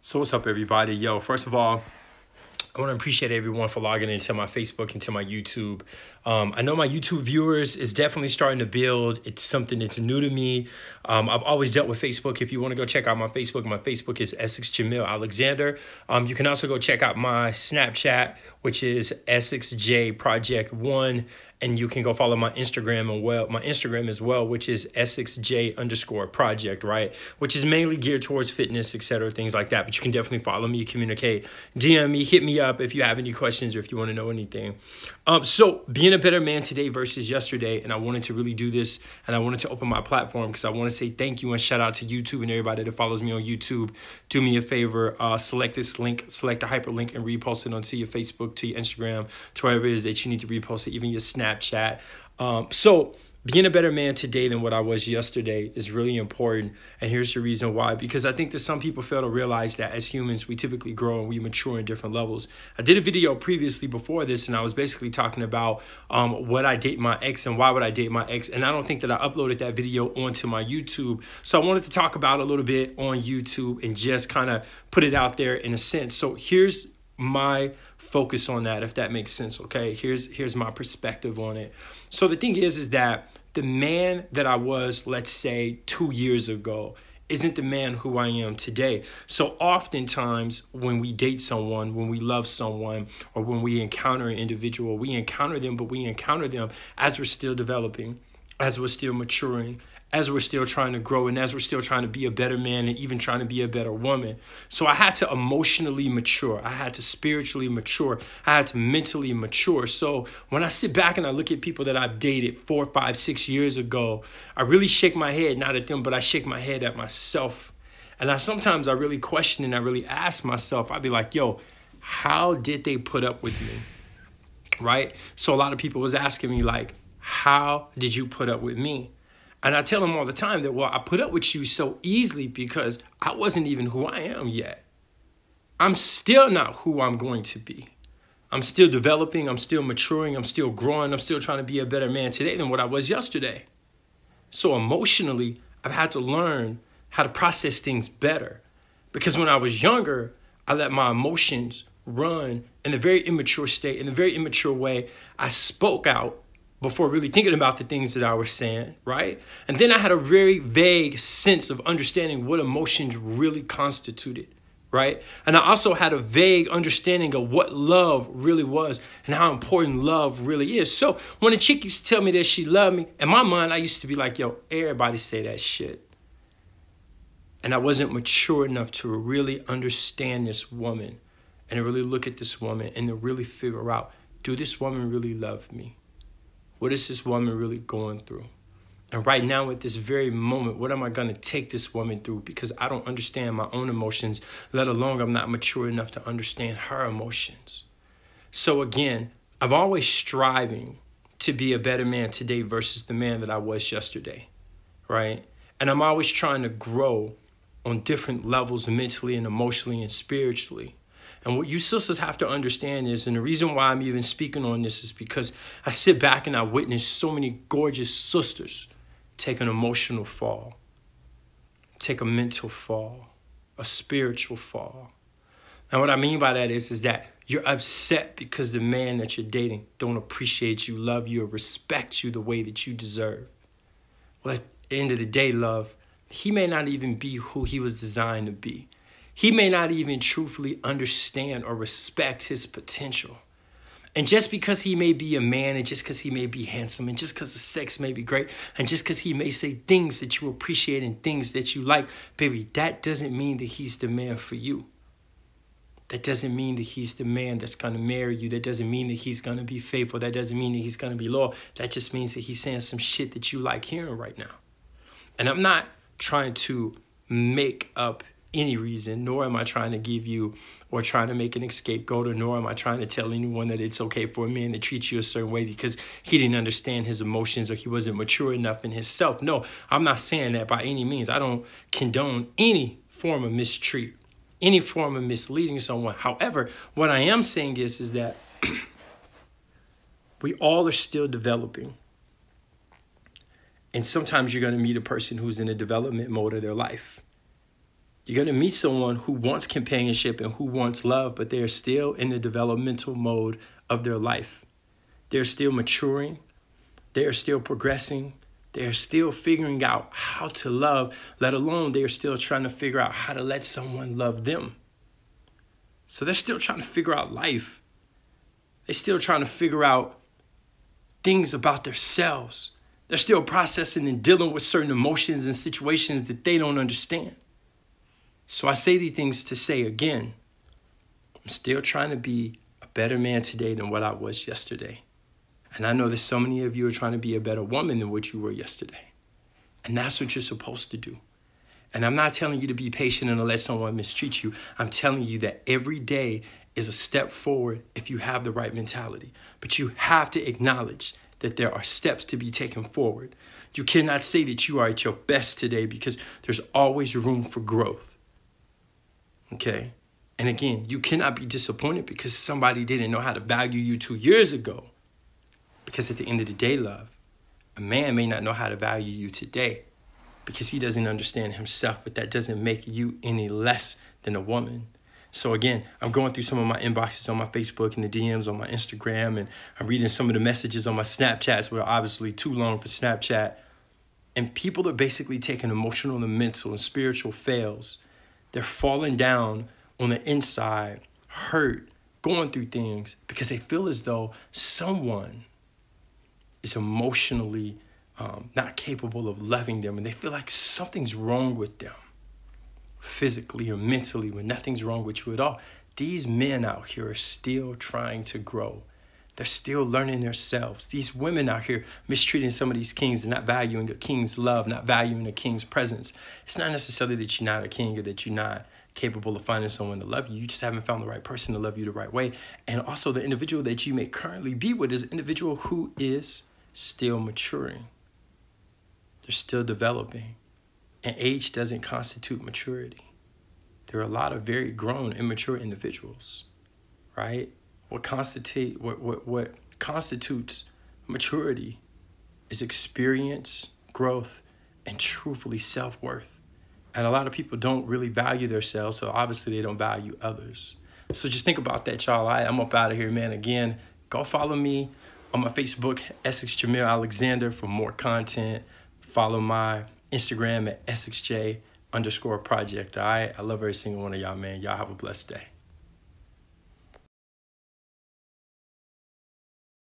So what's up, everybody? Yo, first of all, I want to appreciate everyone for logging into my Facebook and to my YouTube. I know my YouTube viewers is definitely starting to build. It's something that's new to me. I've always dealt with Facebook. If you want to go check out my Facebook is Essex Jamil Alexander. You can also go check out my Snapchat, which is EssexJ Project 1. And you can go follow my Instagram as well, which is EssexJ_project, right? Which is mainly geared towards fitness, etc., things like that. But you can definitely follow me, communicate, DM me, hit me up if you have any questions or if you want to know anything. So being a better man today versus yesterday, and I wanted to really do this, and I wanted to open my platform because I want to say thank you and shout out to YouTube and everybody that follows me on YouTube. Do me a favor, select this link, select a hyperlink, and repost it onto your Facebook, to your Instagram, to wherever it is that you need to repost it, even your Snapchat. So being a better man today than what I was yesterday is really important. And here's the reason why. Because I think that some people fail to realize that as humans, we typically grow and we mature in different levels. I did a video previously before this, and I was basically talking about would I date my ex and why would I date my ex? And I don't think that I uploaded that video onto my YouTube. So I wanted to talk about it a little bit on YouTube and just kind of put it out there in a sense. So here's my focus on that, if that makes sense. Okay, here's my perspective on it. So the thing is that the man that I was, let's say 2 years ago, isn't the man who I am today. So oftentimes when we date someone, when we love someone, or when we encounter an individual, we encounter them, but we encounter them as we're still developing, as we're still maturing, as we're still trying to grow, and as we're still trying to be a better man and even trying to be a better woman. So I had to emotionally mature. I had to spiritually mature. I had to mentally mature. So when I sit back and I look at people that I've dated 4, 5, 6 years ago, I really shake my head, not at them, but I shake my head at myself. And sometimes I really question and I really ask myself, I'd be like, yo, how did they put up with me? Right? So a lot of people was asking me like, how did you put up with me? And I tell them all the time that, well, I put up with you so easily because I wasn't even who I am yet. I'm still not who I'm going to be. I'm still developing. I'm still maturing. I'm still growing. I'm still trying to be a better man today than what I was yesterday. So emotionally, I've had to learn how to process things better. Because when I was younger, I let my emotions run in a very immature state, in a very immature way. I spoke out before really thinking about the things that I was saying, right? And then I had a very vague sense of understanding what emotions really constituted, right? And I also had a vague understanding of what love really was and how important love really is. So when a chick used to tell me that she loved me, in my mind, I used to be like, yo, everybody say that shit. And I wasn't mature enough to really understand this woman and to really look at this woman and to really figure out, do this woman really love me? What is this woman really going through? And right now at this very moment, what am I going to take this woman through? Because I don't understand my own emotions, let alone I'm not mature enough to understand her emotions. So again, I'm always striving to be a better man today versus the man that I was yesterday, right? And I'm always trying to grow on different levels mentally and emotionally and spiritually. And what you sisters have to understand is, and the reason why I'm even speaking on this is because I sit back and I witness so many gorgeous sisters take an emotional fall, take a mental fall, a spiritual fall. And what I mean by that is that you're upset because the man that you're dating don't appreciate you, love you, or respect you the way that you deserve. Well, at the end of the day, love, he may not even be who he was designed to be. He may not even truthfully understand or respect his potential. And just because he may be a man, and just because he may be handsome, and just because the sex may be great, and just because he may say things that you appreciate and things that you like, baby, that doesn't mean that he's the man for you. That doesn't mean that he's the man that's going to marry you. That doesn't mean that he's going to be faithful. That doesn't mean that he's going to be loyal. That just means that he's saying some shit that you like hearing right now. And I'm not trying to make up any reason, nor am I trying to give you or trying to make an scapegoat, or nor am I trying to tell anyone that it's okay for a man to treat you a certain way because he didn't understand his emotions or he wasn't mature enough in himself. No, I'm not saying that by any means. I don't condone any form of mistreat, any form of misleading someone. However, what I am saying is that we all are still developing. And sometimes you're going to meet a person who's in a development mode of their life. You're going to meet someone who wants companionship and who wants love, but they're still in the developmental mode of their life. They're still maturing. They're still progressing. They're still figuring out how to love, let alone they're still trying to figure out how to let someone love them. So they're still trying to figure out life. They're still trying to figure out things about themselves. They're still processing and dealing with certain emotions and situations that they don't understand. So I say these things to say again, I'm still trying to be a better man today than what I was yesterday. And I know that so many of you are trying to be a better woman than what you were yesterday. And that's what you're supposed to do. And I'm not telling you to be patient and to let someone mistreat you. I'm telling you that every day is a step forward if you have the right mentality. But you have to acknowledge that there are steps to be taken forward. You cannot say that you are at your best today because there's always room for growth. Okay? And again, you cannot be disappointed because somebody didn't know how to value you 2 years ago. Because at the end of the day, love, a man may not know how to value you today because he doesn't understand himself, but that doesn't make you any less than a woman. So again, I'm going through some of my inboxes on my Facebook and the DMs on my Instagram, and I'm reading some of the messages on my Snapchats, which are obviously too long for Snapchat. And people are basically taking emotional and mental and spiritual fails. They're falling down on the inside, hurt, going through things because they feel as though someone is emotionally not capable of loving them, and they feel like something's wrong with them physically or mentally when nothing's wrong with you at all. These men out here are still trying to grow. They're still learning themselves. These women out here mistreating some of these kings and not valuing a king's love, not valuing a king's presence. It's not necessarily that you're not a king or that you're not capable of finding someone to love you. You just haven't found the right person to love you the right way. And also the individual that you may currently be with is an individual who is still maturing. They're still developing. And age doesn't constitute maturity. There are a lot of very grown, immature individuals, right? What constitutes maturity is experience, growth, and truthfully self-worth. And a lot of people don't really value themselves, so obviously they don't value others. So just think about that, y'all. I'm up out of here, man. Again, go follow me on my Facebook, Essex Jamil Alexander, for more content. Follow my Instagram at EssexJ_project, all right? I love every single one of y'all, man. Y'all have a blessed day.